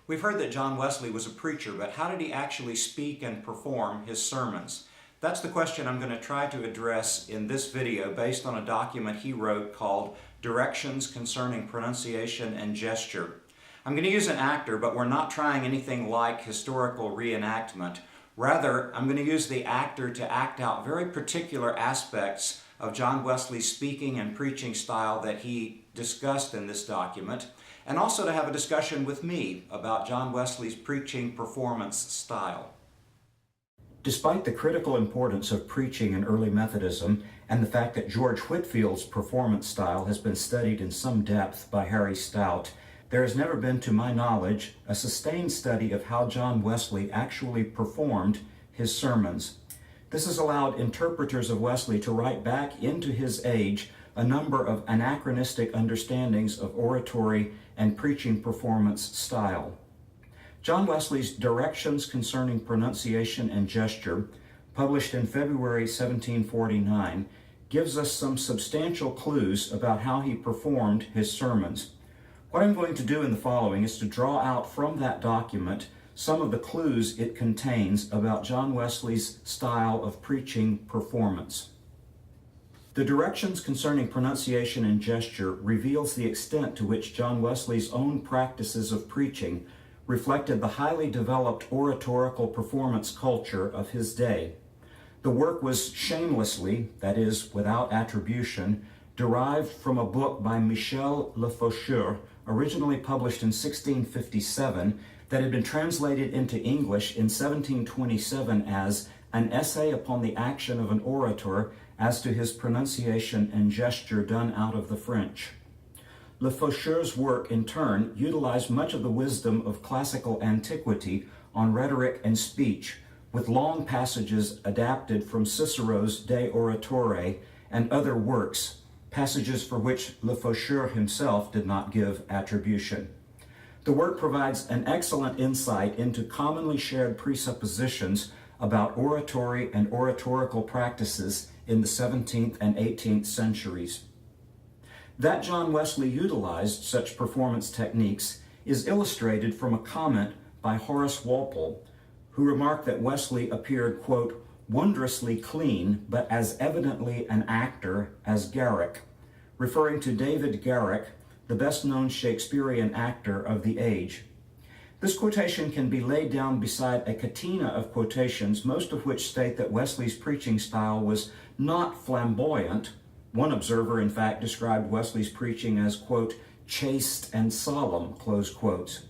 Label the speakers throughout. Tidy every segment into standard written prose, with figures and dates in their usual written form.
Speaker 1: We've heard that John Wesley was a preacher, but how did he actually speak and perform his sermons? That's the question I'm going to try to address in this video based on a document he wrote called Directions Concerning Pronunciation and Gesture. I'm going to use an actor, but we're not trying anything like historical reenactment. Rather, I'm going to use the actor to act out very particular aspects of John Wesley's speaking and preaching style that he discussed in this document, and also to have a discussion with me about John Wesley's preaching performance style. Despite the critical importance of preaching in early Methodism and the fact that George Whitefield's performance style has been studied in some depth by Harry Stout, there has never been, to my knowledge, a sustained study of how John Wesley actually performed his sermons. This has allowed interpreters of Wesley to write back into his age a number of anachronistic understandings of oratory and preaching performance style. John Wesley's Directions Concerning Pronunciation and Gesture, published in February 1749, gives us some substantial clues about how he performed his sermons. What I'm going to do in the following is to draw out from that document some of the clues it contains about John Wesley's style of preaching performance. The Directions Concerning Pronunciation and Gesture reveals the extent to which John Wesley's own practices of preaching reflected the highly developed oratorical performance culture of his day. The work was shamelessly, that is, without attribution, derived from a book by Michel Le Faucheur, originally published in 1657, that had been translated into English in 1727 as An Essay Upon the Action of an Orator as to His Pronunciation and Gesture done out of the French. Le Faucheur's work, in turn, utilized much of the wisdom of classical antiquity on rhetoric and speech, with long passages adapted from Cicero's De Oratore and other works, passages for which Le Faucheur himself did not give attribution. The work provides an excellent insight into commonly shared presuppositions about oratory and oratorical practices in the 17th and 18th centuries. That John Wesley utilized such performance techniques is illustrated from a comment by Horace Walpole, who remarked that Wesley appeared, quote, wondrously clean, but as evidently an actor as Garrick, referring to David Garrick, the best-known Shakespearean actor of the age. This quotation can be laid down beside a catena of quotations, most of which state that Wesley's preaching style was not flamboyant. One observer, in fact, described Wesley's preaching as, quote, chaste and solemn, close quotes.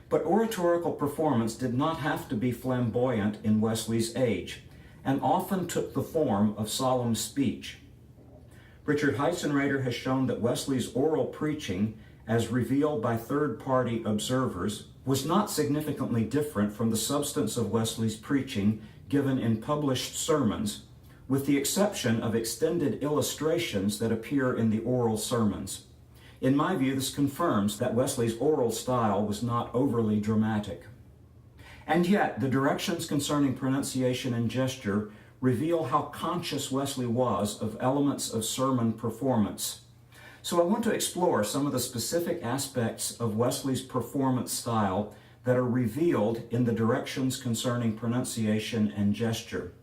Speaker 1: But oratorical performance did not have to be flamboyant in Wesley's age, and often took the form of solemn speech. Richard Heisenreiter has shown that Wesley's oral preaching, as revealed by third-party observers, was not significantly different from the substance of Wesley's preaching given in published sermons, with the exception of extended illustrations that appear in the oral sermons. In my view, this confirms that Wesley's oral style was not overly dramatic. And yet, the Directions Concerning Pronunciation and Gesture reveal how conscious Wesley was of elements of sermon performance. So I want to explore some of the specific aspects of Wesley's performance style that are revealed in the Directions Concerning Pronunciation and Gesture.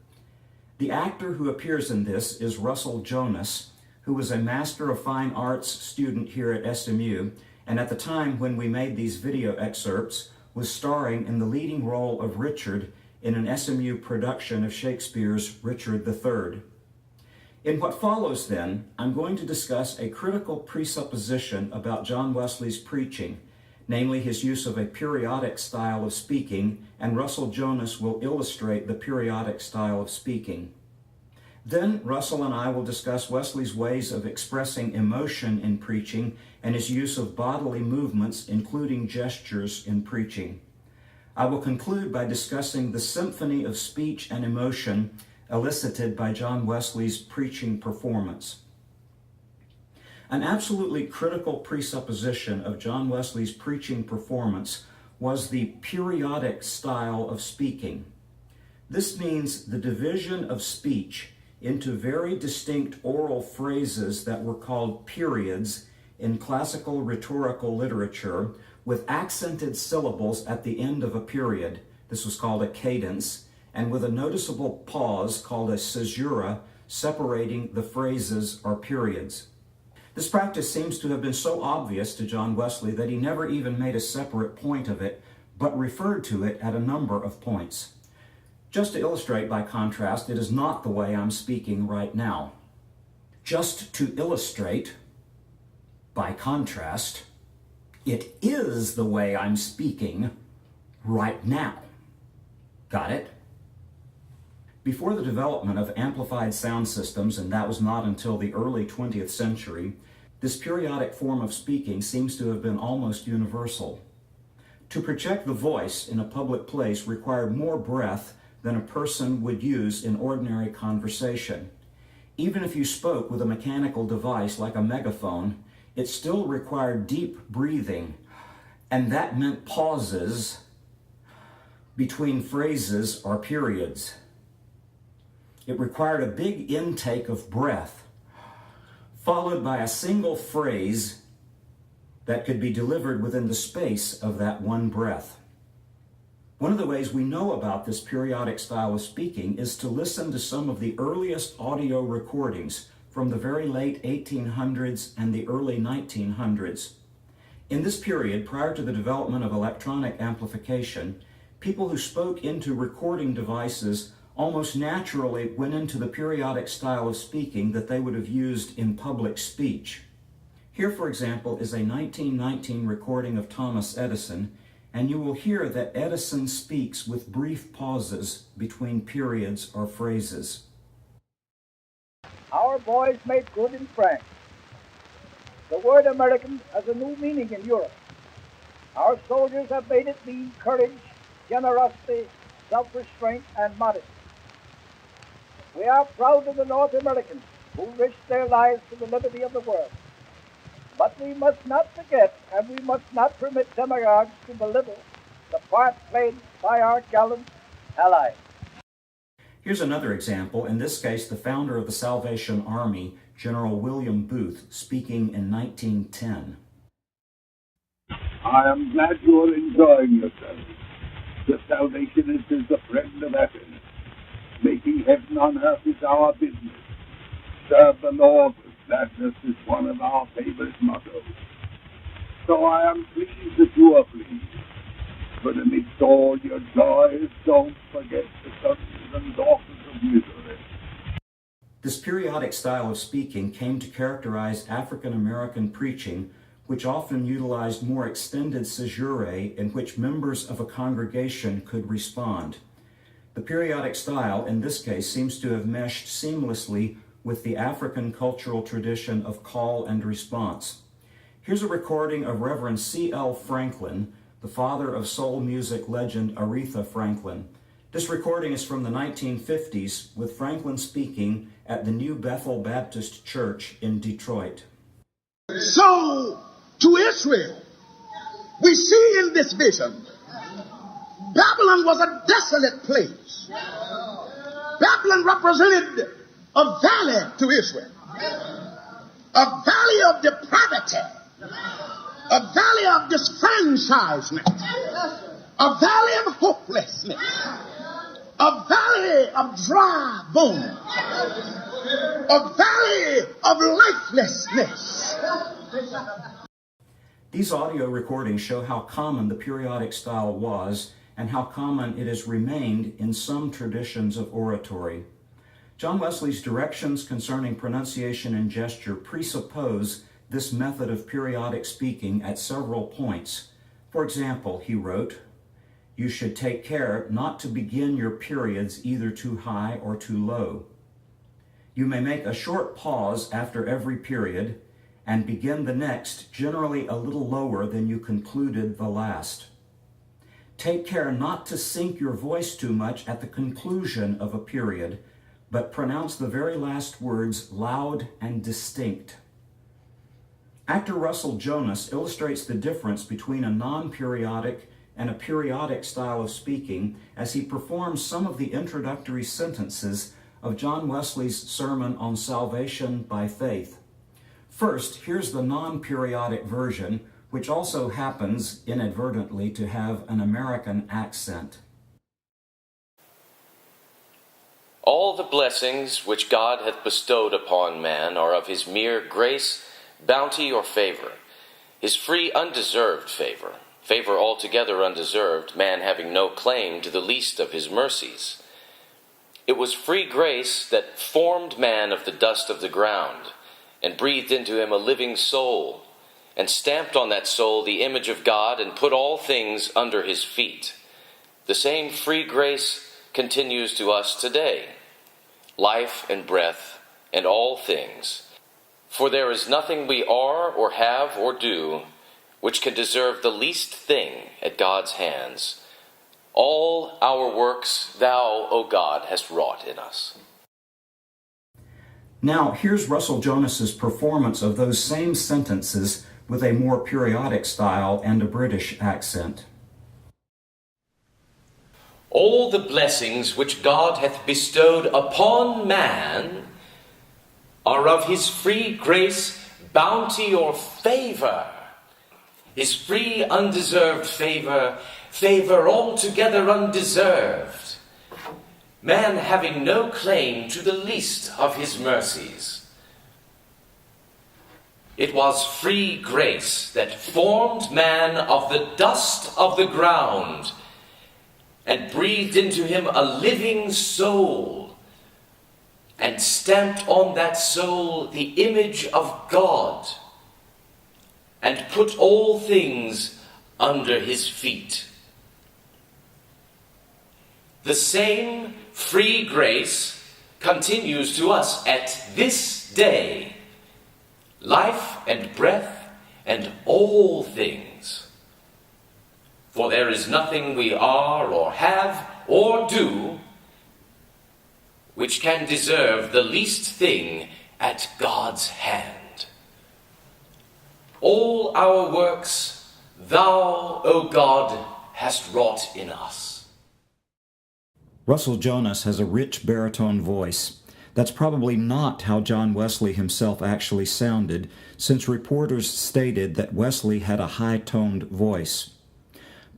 Speaker 1: The actor who appears in this is Russell Jonas, who was a Master of Fine Arts student here at SMU, and at the time when we made these video excerpts, was starring in the leading role of Richard in an SMU production of Shakespeare's Richard III. In what follows, then, I'm going to discuss a critical presupposition about John Wesley's preaching, namely his use of a periodic style of speaking, and Russell Jonas will illustrate the periodic style of speaking. Then Russell and I will discuss Wesley's ways of expressing emotion in preaching and his use of bodily movements, including gestures, in preaching. I will conclude by discussing the symphony of speech and emotion elicited by John Wesley's preaching performance. An absolutely critical presupposition of John Wesley's preaching performance was the periodic style of speaking. This means the division of speech into very distinct oral phrases that were called periods in classical rhetorical literature, with accented syllables at the end of a period. This was called a cadence, and with a noticeable pause called a caesura separating the phrases or periods. This practice seems to have been so obvious to John Wesley that he never even made a separate point of it, but referred to it at a number of points. Just to illustrate, by contrast, it is not the way I'm speaking right now. Just to illustrate, by contrast, it is the way I'm speaking right now. Got it? Before the development of amplified sound systems, and that was not until the early 20th century, this periodic form of speaking seems to have been almost universal. To project the voice in a public place required more breath than a person would use in ordinary conversation. Even if you spoke with a mechanical device like a megaphone, it still required deep breathing, and that meant pauses between phrases or periods. It required a big intake of breath, followed by a single phrase that could be delivered within the space of that one breath. One of the ways we know about this periodic style of speaking is to listen to some of the earliest audio recordings from the very late 1800s and the early 1900s. In this period, prior to the development of electronic amplification, people who spoke into recording devices almost naturally went into the periodic style of speaking that they would have used in public speech. Here, for example, is a 1919 recording of Thomas Edison, and you will hear that Edison speaks with brief pauses between periods or phrases.
Speaker 2: Our boys made good in France. The word American has a new meaning in Europe. Our soldiers have made it mean courage, generosity, self-restraint, and modesty. We are proud of the North Americans who risked their lives for the liberty of the world. But we must not forget, and we must not permit demagogues to belittle the part played by our gallant allies.
Speaker 1: Here's another example, in this case the founder of the Salvation Army, General William Booth, speaking in 1910.
Speaker 3: I am glad you are enjoying yourselves. The Salvationist is the friend of happiness. Making heaven on earth is our business. Serve the Lord with gladness is one of our favorite mottos. So I am pleased that you are pleased. But amidst all your joys, don't forget the sons and daughters of misery.
Speaker 1: This periodic style of speaking came to characterize African American preaching, which often utilized more extended caesurae in which members of a congregation could respond. The periodic style, in this case, seems to have meshed seamlessly with the African cultural tradition of call and response. Here's a recording of Reverend C.L. Franklin, the father of soul music legend Aretha Franklin. This recording is from the 1950s, with Franklin speaking at the New Bethel Baptist Church in Detroit.
Speaker 4: So, to Israel, we see in this vision, Babylon was a desolate place. Babylon represented a valley to Israel, a valley of depravity, a valley of disfranchisement, a valley of hopelessness, a valley of dry bones, a valley of lifelessness.
Speaker 1: These audio recordings show how common the periodic style was and how common it has remained in some traditions of oratory. John Wesley's directions concerning pronunciation and gesture presuppose this method of periodic speaking at several points. For example, he wrote, "You should take care not to begin your periods either too high or too low. You may make a short pause after every period and begin the next generally a little lower than you concluded the last. Take care not to sink your voice too much at the conclusion of a period, but pronounce the very last words loud and distinct." Actor Russell Jonas illustrates the difference between a non-periodic and a periodic style of speaking as he performs some of the introductory sentences of John Wesley's sermon on salvation by faith. First, here's the non-periodic version, which also happens inadvertently to have an American accent.
Speaker 5: All the blessings which God hath bestowed upon man are of his mere grace, bounty, or favor, his free undeserved favor, favor altogether undeserved, man having no claim to the least of his mercies. It was free grace that formed man of the dust of the ground, and breathed into him a living soul, and stamped on that soul the image of God, and put all things under his feet. The same free grace continues to us today, life and breath and all things. For there is nothing we are or have or do which can deserve the least thing at God's hands. All our works thou, O God, hast wrought in us.
Speaker 1: Now, here's Russell Jonas's performance of those same sentences with a more periodic style and a British accent.
Speaker 5: All the blessings which God hath bestowed upon man are of his free grace, bounty, or favor. His free undeserved favor, favor altogether undeserved, man having no claim to the least of his mercies. It was free grace that formed man of the dust of the ground, and breathed into him a living soul, and stamped on that soul the image of God, and put all things under his feet. The same free grace continues to us at this day, life and breath and all things. For there is nothing we are or have or do which can deserve the least thing at God's hand. All our works thou, O God, hast wrought in us.
Speaker 1: Russell Jonas has a rich baritone voice. That's probably not how John Wesley himself actually sounded, since reporters stated that Wesley had a high-toned voice.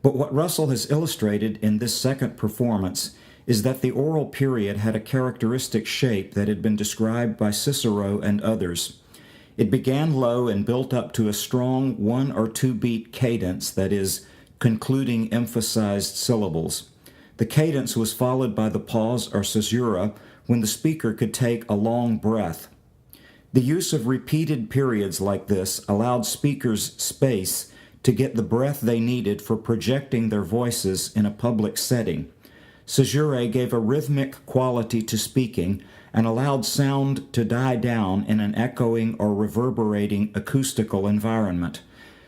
Speaker 1: But what Russell has illustrated in this second performance is that the oral period had a characteristic shape that had been described by Cicero and others. It began low and built up to a strong 1 or 2 beat cadence, that is, concluding emphasized syllables. The cadence was followed by the pause or caesura, when the speaker could take a long breath. The use of repeated periods like this allowed speakers space to get the breath they needed for projecting their voices in a public setting. Caesurae gave a rhythmic quality to speaking and allowed sound to die down in an echoing or reverberating acoustical environment.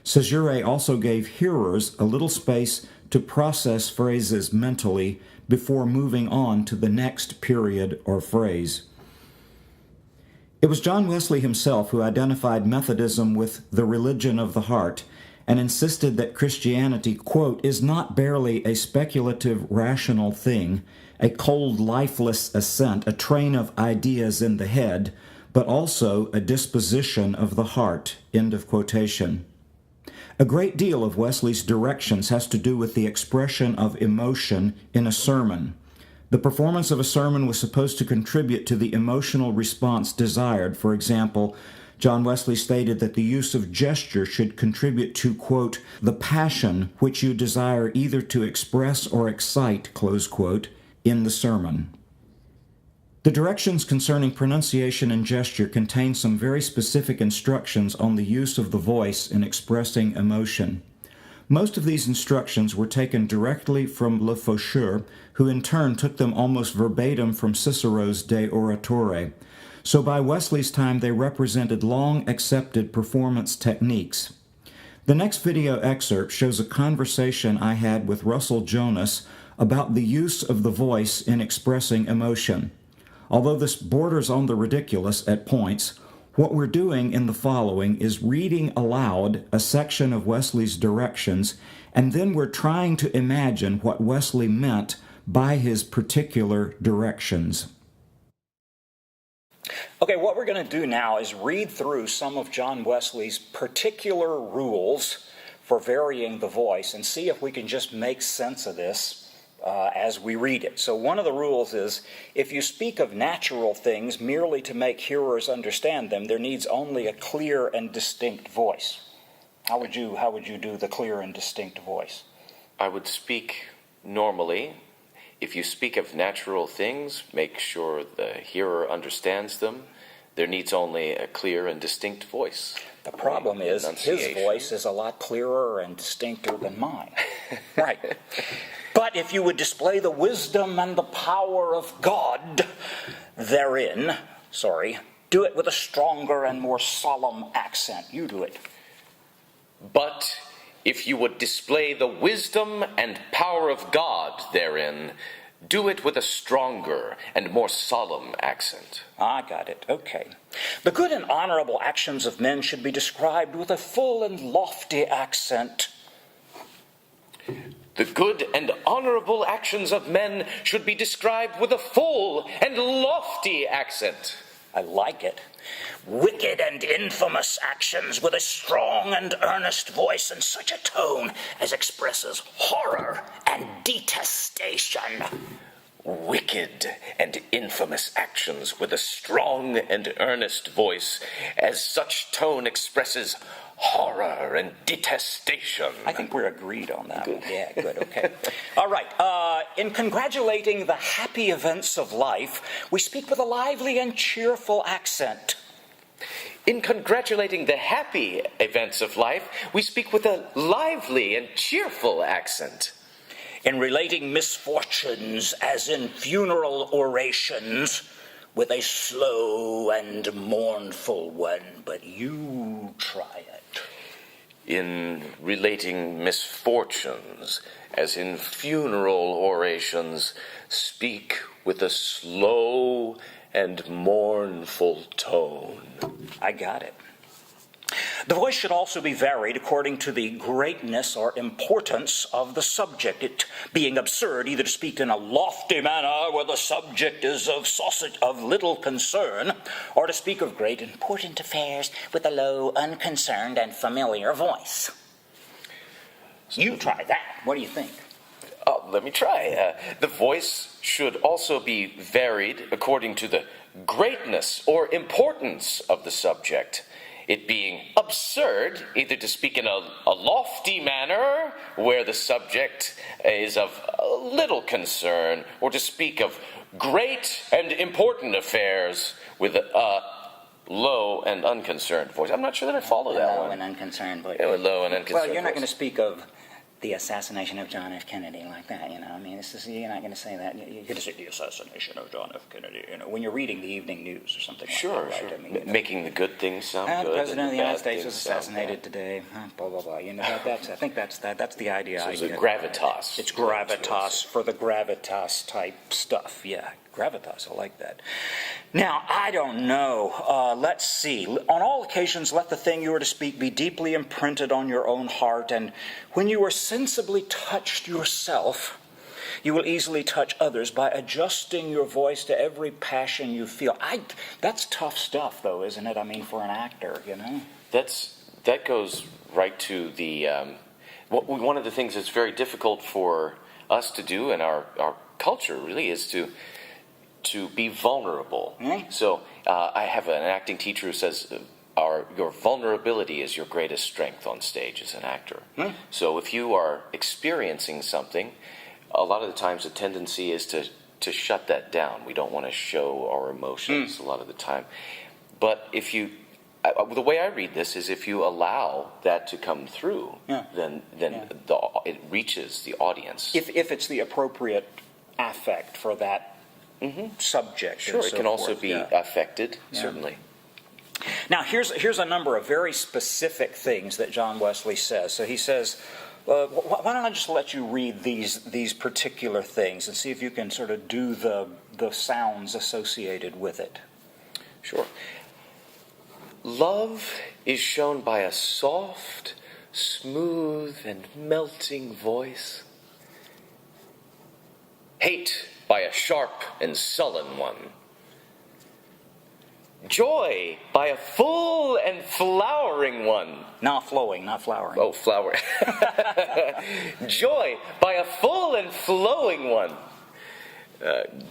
Speaker 1: Caesurae also gave hearers a little space to process phrases mentally before moving on to the next period or phrase. It was John Wesley himself who identified Methodism with the religion of the heart and insisted that Christianity, quote, is not barely a speculative, rational thing, a cold, lifeless assent, a train of ideas in the head, but also a disposition of the heart, end of quotation. A great deal of Wesley's directions has to do with the expression of emotion in a sermon. The performance of a sermon was supposed to contribute to the emotional response desired. For example, John Wesley stated that the use of gesture should contribute to, quote, the passion which you desire either to express or excite, close quote, in the sermon. The directions concerning pronunciation and gesture contain some very specific instructions on the use of the voice in expressing emotion. Most of these instructions were taken directly from Le Faucheur, who in turn took them almost verbatim from Cicero's De Oratore. So by Wesley's time, they represented long-accepted performance techniques. The next video excerpt shows a conversation I had with Russell Jonas about the use of the voice in expressing emotion. Although this borders on the ridiculous at points, what we're doing in the following is reading aloud a section of Wesley's directions, and then we're trying to imagine what Wesley meant by his particular directions.
Speaker 6: Okay, what we're going to do now is read through some of John Wesley's particular rules for varying the voice and see if we can just make sense of this as we read it. So one of the rules is, if you speak of natural things merely to make hearers understand them, there needs only a clear and distinct voice. How would you do the clear and distinct voice?
Speaker 5: I would speak normally. If you speak of natural things, make sure the hearer understands them. There needs only a clear and distinct voice.
Speaker 6: The problem is his voice is a lot clearer and distincter than mine. Right. But if you would display the wisdom and the power of God therein, do it with a stronger and more solemn accent. You do it.
Speaker 5: But if you would display the wisdom and power of God therein, do it with a stronger and more solemn accent.
Speaker 6: I got it. Okay. The good and honorable actions of men should be described with a full and lofty accent.
Speaker 5: The good and honorable actions of men should be described with a full and lofty accent.
Speaker 6: I like it. Wicked and infamous actions with a strong and earnest voice and such a tone as expresses horror and detestation.
Speaker 5: Wicked and infamous actions with a strong and earnest voice, as such tone expresses horror and detestation.
Speaker 6: I think we're agreed on that one. Yeah, good, okay. All right, in congratulating the happy events of life, we speak with a lively and cheerful accent.
Speaker 5: In congratulating the happy events of life, we speak with a lively and cheerful accent.
Speaker 6: In relating misfortunes, as in funeral orations, with a slow and mournful one, but you try it.
Speaker 5: In relating misfortunes, as in funeral orations, speak with a slow and mournful tone.
Speaker 6: I got it. The voice should also be varied according to the greatness or importance of the subject, it being absurd either to speak in a lofty manner where the subject is of little concern, or to speak of great important affairs with a low, unconcerned, and familiar voice. You try that. What do you think?
Speaker 5: Let me try. The voice should also be varied according to the greatness or importance of the subject. It being absurd either to speak in a lofty manner where the subject is of little concern, or to speak of great and important affairs with a low and unconcerned voice. I'm not sure that I follow that one.
Speaker 6: Low and unconcerned voice.
Speaker 5: Yeah, with low and unconcerned
Speaker 6: Well, you're not
Speaker 5: voice.
Speaker 6: going to speak of the assassination of John F. Kennedy like that, you know. I mean, you're not going to say that. You're going to say the assassination of John F. Kennedy, you know, when you're reading the evening news or something like that.
Speaker 5: Sure,
Speaker 6: Right?
Speaker 5: sure.
Speaker 6: I mean,
Speaker 5: Making the good things sound good.
Speaker 6: The President of the United
Speaker 5: bad
Speaker 6: States
Speaker 5: things
Speaker 6: was
Speaker 5: sound
Speaker 6: assassinated
Speaker 5: bad.
Speaker 6: today. Blah, blah, blah. You know, I think that's the idea.
Speaker 5: So it's a gravitas.
Speaker 6: It's gravitas for the gravitas type stuff. Yeah, gravitas. I like that. Now, I don't know. Let's see. On all occasions, let the thing you are to speak be deeply imprinted on your own heart, and when you are sensibly touched yourself, you will easily touch others by adjusting your voice to every passion you feel. That's tough stuff, though, isn't it? I mean, for an actor, you know?
Speaker 5: That goes right to the one of the things that's very difficult for us to do in our culture, really, is to be vulnerable.
Speaker 6: Mm-hmm.
Speaker 5: So I have an acting teacher who says your vulnerability is your greatest strength on stage as an actor.
Speaker 6: Mm-hmm.
Speaker 5: So if you are experiencing something, a lot of the times the tendency is to shut that down. We don't want to show our emotions a lot of the time. But if you, the way I read this is, if you allow that to come through, then it reaches the audience.
Speaker 6: If it's the appropriate affect for that subject.
Speaker 5: Sure, it can also be affected, certainly.
Speaker 6: Now, here's a number of very specific things that John Wesley says. So he says, why don't I just let you read these particular things and see if you can sort of do the sounds associated with it.
Speaker 5: Sure. Love is shown by a soft, smooth, and melting voice. Hate by a sharp and sullen one. Joy by a full and flowering one.
Speaker 6: Not flowing, not flowering.
Speaker 5: Oh, flower. Joy by a full and flowing one.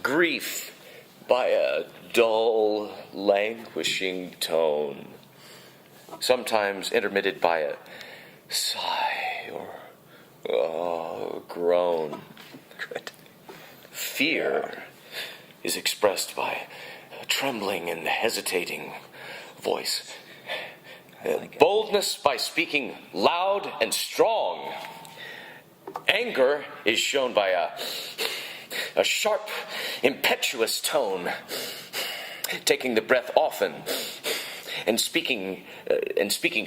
Speaker 5: Grief by a dull, languishing tone. Sometimes intermitted by a sigh or groan.
Speaker 6: Good.
Speaker 5: Fear is expressed by a trembling and hesitating voice. Boldness by speaking loud and strong. Anger is shown by a sharp, impetuous tone, taking the breath often and speaking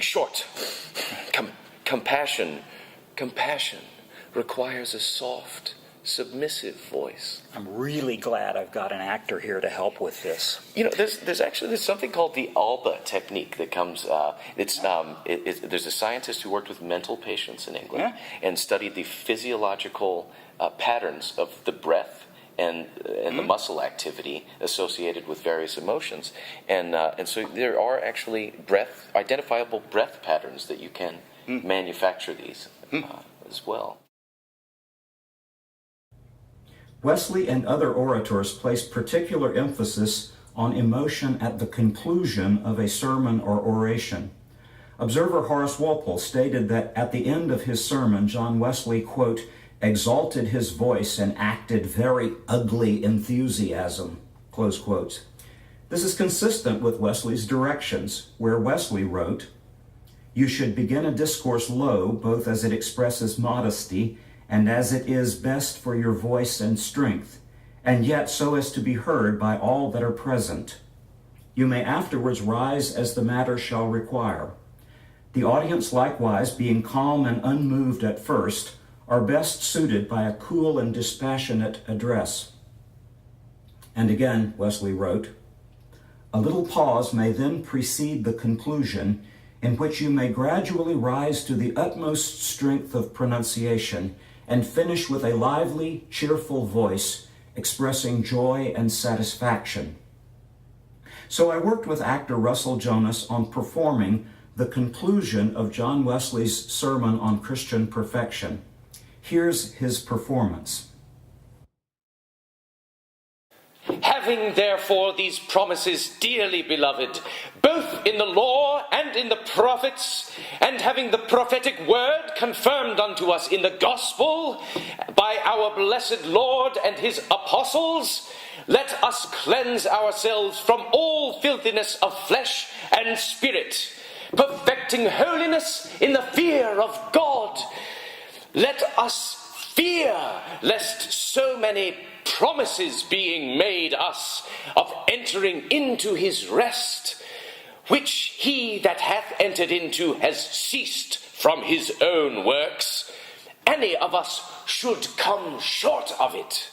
Speaker 5: short. Compassion requires a soft, submissive voice.
Speaker 6: I'm really glad I've got an actor here to help with this.
Speaker 5: You know, there's something called the ALBA technique that comes. There's a scientist who worked with mental patients in England and studied the physiological patterns of the breath and the muscle activity associated with various emotions, and so there are actually identifiable breath patterns that you can manufacture these as well.
Speaker 1: Wesley and other orators placed particular emphasis on emotion at the conclusion of a sermon or oration. Observer Horace Walpole stated that at the end of his sermon, John Wesley, quote, exalted his voice and acted very ugly enthusiasm, close quotes. This is consistent with Wesley's directions, where Wesley wrote, "You should begin a discourse low, both as it expresses modesty and as it is best for your voice and strength, and yet so as to be heard by all that are present. You may afterwards rise as the matter shall require. The audience likewise, being calm and unmoved at first, are best suited by a cool and dispassionate address." And again, Wesley wrote, "A little pause may then precede the conclusion, in which you may gradually rise to the utmost strength of pronunciation and finish with a lively, cheerful voice expressing joy and satisfaction." So I worked with actor Russell Jonas on performing the conclusion of John Wesley's sermon on Christian perfection. Here's his performance.
Speaker 5: Having therefore these promises, dearly beloved, both in the law and in the prophets, and having the prophetic word confirmed unto us in the gospel by our blessed Lord and his apostles, let us cleanse ourselves from all filthiness of flesh and spirit, perfecting holiness in the fear of God. Let us fear lest so many promises being made us of entering into his rest, which he that hath entered into has ceased from his own works, any of us should come short of it.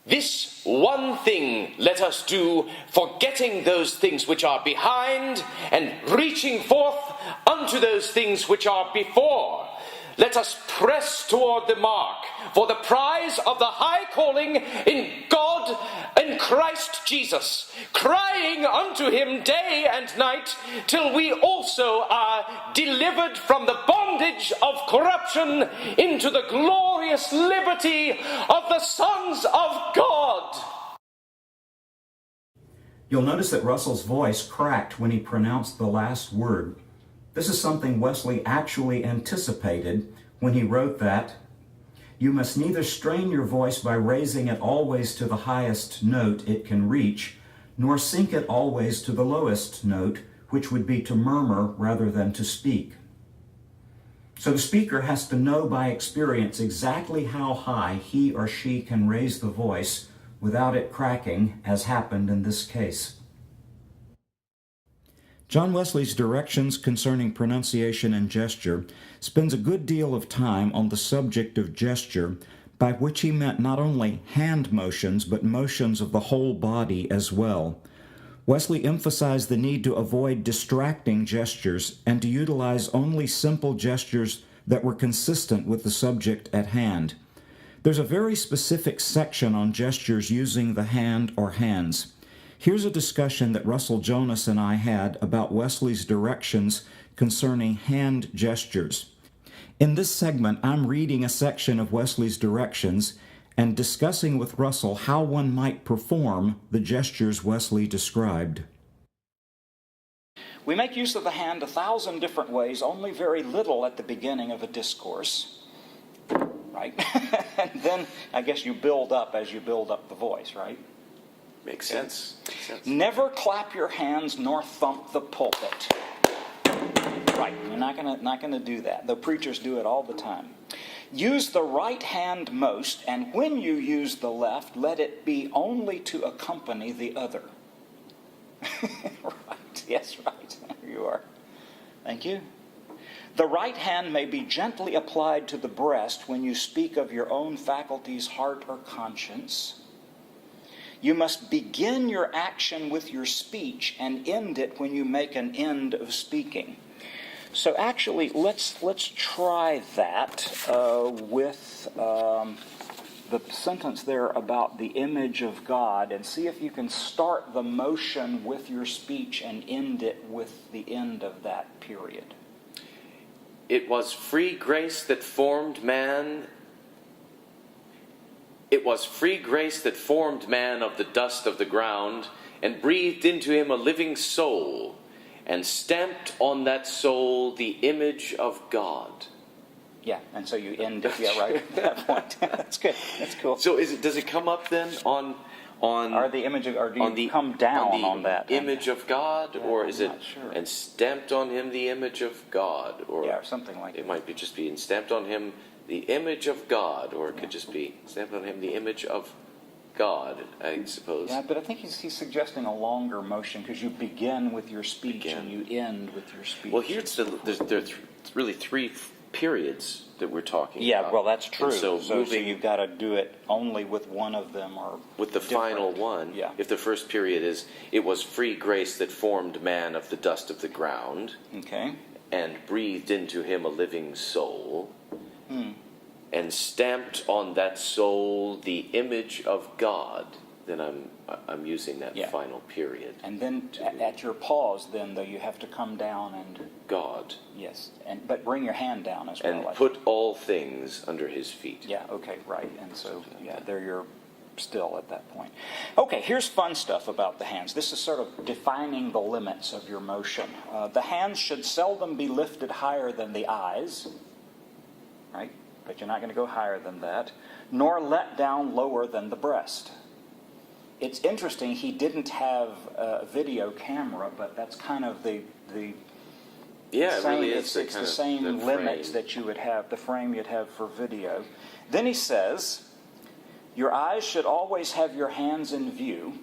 Speaker 5: This one thing let us do, forgetting those things which are behind, and reaching forth unto those things which are before. Let us press toward the mark for the prize of the high calling in God and Christ Jesus, crying unto him day and night, till we also are delivered from the bondage of corruption into the glorious liberty of the sons of God.
Speaker 1: You'll notice that Russell's voice cracked when he pronounced the last word. This is something Wesley actually anticipated when he wrote that, "You must neither strain your voice by raising it always to the highest note it can reach, nor sink it always to the lowest note, which would be to murmur rather than to speak." So the speaker has to know by experience exactly how high he or she can raise the voice without it cracking, as happened in this case. John Wesley's directions concerning pronunciation and gesture spends a good deal of time on the subject of gesture, by which he meant not only hand motions, but motions of the whole body as well. Wesley emphasized the need to avoid distracting gestures and to utilize only simple gestures that were consistent with the subject at hand. There's a very specific section on gestures using the hand or hands. Here's a discussion that Russell Jonas and I had about Wesley's directions concerning hand gestures. In this segment, I'm reading a section of Wesley's directions and discussing with Russell how one might perform the gestures Wesley described.
Speaker 6: We make use of the hand 1,000 different ways, only very little at the beginning of a discourse, right? And then I guess you build up as you build up the voice, right?
Speaker 5: Makes sense.
Speaker 6: Never clap your hands nor thump the pulpit. Right, you're not gonna do that. The preachers do it all the time. Use the right hand most, and when you use the left, let it be only to accompany the other. Right, yes, right. There you are. Thank you. The right hand may be gently applied to the breast when you speak of your own faculties, heart, or conscience. You must begin your action with your speech and end it when you make an end of speaking. So actually, let's try that with the sentence there about the image of God, and see if you can start the motion with your speech and end it with the end of that period.
Speaker 5: It was free grace that formed man. It was free grace that formed man of the dust of the ground, and breathed into him a living soul, and stamped on that soul the image of God.
Speaker 6: Yeah, and so you end it, yeah, right at that point. That's good. That's cool.
Speaker 5: So does it come up then on
Speaker 6: or the image of, or do you come down on that
Speaker 5: image of God,
Speaker 6: yeah,
Speaker 5: or is
Speaker 6: I'm
Speaker 5: it
Speaker 6: not sure.
Speaker 5: and stamped on him the image of God, or
Speaker 6: yeah, or something like that.
Speaker 5: It might be just be stamped on him the image of God, or it could just be stamped on him the image of God, I suppose.
Speaker 6: Yeah, but I think he's suggesting a longer motion, because you begin with your speech and you end with your speech.
Speaker 5: Well, here there's really three periods that we're talking about.
Speaker 6: Yeah, well, that's true.
Speaker 5: And so
Speaker 6: you've got to do it only with one of them, or
Speaker 5: with the final one.
Speaker 6: Yeah.
Speaker 5: If the first period is, it was free grace that formed man of the dust of the ground.
Speaker 6: Okay.
Speaker 5: And breathed into him a living soul. And stamped on that soul the image of God, then I'm using that final period.
Speaker 6: And then at your pause, then though, you have to come down and
Speaker 5: God.
Speaker 6: Yes, but bring your hand down as well.
Speaker 5: And put all things under his feet.
Speaker 6: Yeah. Okay. Right. And so there you're still at that point. Okay. Here's fun stuff about the hands. This is sort of defining the limits of your motion. The hands should seldom be lifted higher than the eyes. Right. But you're not going to go higher than that, nor let down lower than the breast. It's interesting, he didn't have a video camera, but that's kind of the
Speaker 5: yeah,
Speaker 6: same,
Speaker 5: it really is.
Speaker 6: it's the same limits that you would have, the frame you'd have for video. Then he says, your eyes should always have your hands in view.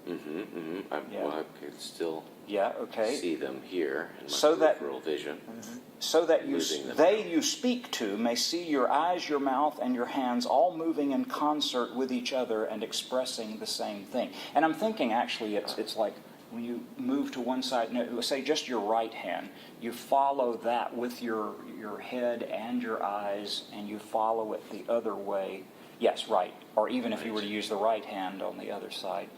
Speaker 5: Well, I could still see them here in my peripheral vision.
Speaker 6: So that you speak to may see your eyes, your mouth, and your hands all moving in concert with each other and expressing the same thing. And I'm thinking, actually, it's like when you move to one side, say just your right hand, you follow that with your head and your eyes, and you follow it the other way. Yes, right. Or even if you were to use the right hand on the other side.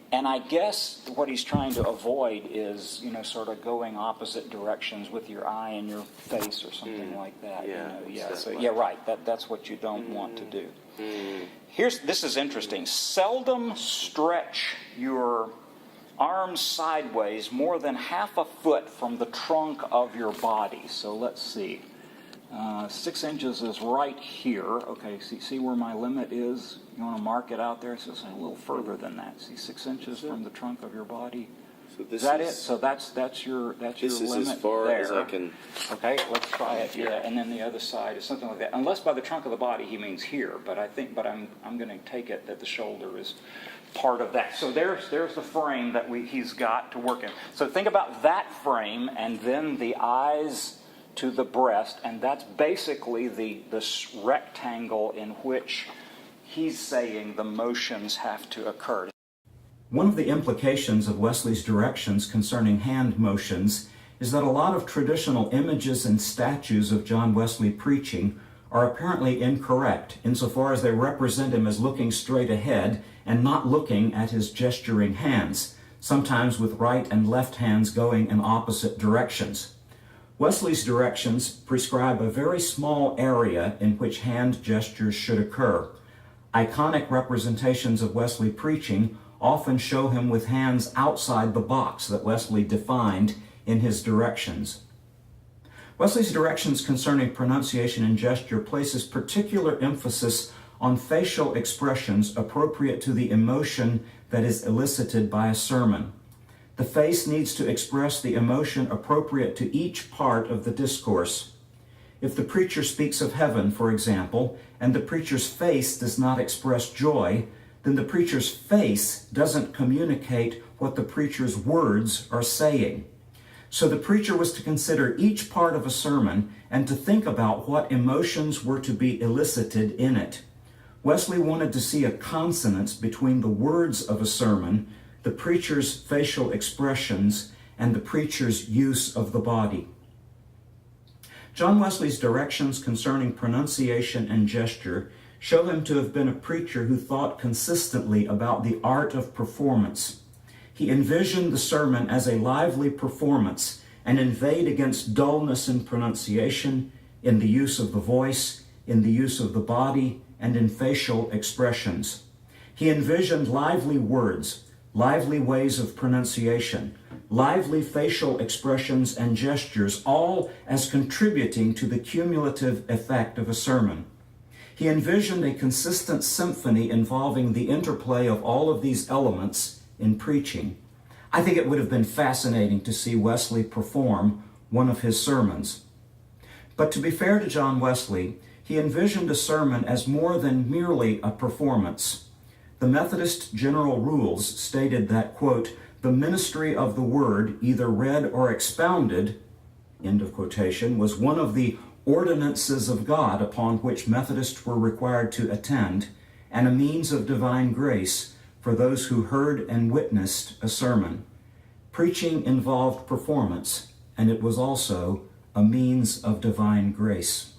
Speaker 6: And I guess what he's trying to avoid is, sort of going opposite directions with your eye and your face or something like that. Right. That's what you don't want to do. This is interesting. Seldom stretch your arms sideways more than half a foot from the trunk of your body. So let's see. 6 inches is right here. Okay, see where my limit is? You want to mark it out there? So it's a little further than that. See, 6 inches from the trunk of your body.
Speaker 5: So this
Speaker 6: is that it? So that's your limit.
Speaker 5: This is as far
Speaker 6: there.
Speaker 5: as I can.
Speaker 6: Okay, let's try it here. Yeah. And then the other side is something like that. Unless by the trunk of the body he means here, but I'm going to take it that the shoulder is part of that. So there's the frame that he's got to work in. So think about that frame, and then the eyes to the breast, and that's basically the rectangle in which he's saying the motions have to occur.
Speaker 1: One of the implications of Wesley's directions concerning hand motions is that a lot of traditional images and statues of John Wesley preaching are apparently incorrect insofar as they represent him as looking straight ahead and not looking at his gesturing hands, sometimes with right and left hands going in opposite directions. Wesley's directions prescribe a very small area in which hand gestures should occur. Iconic representations of Wesley preaching often show him with hands outside the box that Wesley defined in his directions. Wesley's directions concerning pronunciation and gesture places particular emphasis on facial expressions appropriate to the emotion that is elicited by a sermon. The face needs to express the emotion appropriate to each part of the discourse. If the preacher speaks of heaven, for example, and the preacher's face does not express joy, then the preacher's face doesn't communicate what the preacher's words are saying. So the preacher was to consider each part of a sermon and to think about what emotions were to be elicited in it. Wesley wanted to see a consonance between the words of a sermon, the preacher's facial expressions, and the preacher's use of the body. John Wesley's directions concerning pronunciation and gesture show him to have been a preacher who thought consistently about the art of performance. He envisioned the sermon as a lively performance and inveighed against dullness in pronunciation, in the use of the voice, in the use of the body, and in facial expressions. He envisioned lively words, lively ways of pronunciation, lively facial expressions and gestures, all as contributing to the cumulative effect of a sermon. He envisioned a consistent symphony involving the interplay of all of these elements in preaching. I think it would have been fascinating to see Wesley perform one of his sermons. But to be fair to John Wesley, he envisioned a sermon as more than merely a performance. The Methodist General Rules stated that, quote, the ministry of the word, either read or expounded, end of quotation, was one of the ordinances of God upon which Methodists were required to attend, and a means of divine grace for those who heard and witnessed a sermon. Preaching involved performance, and it was also a means of divine grace.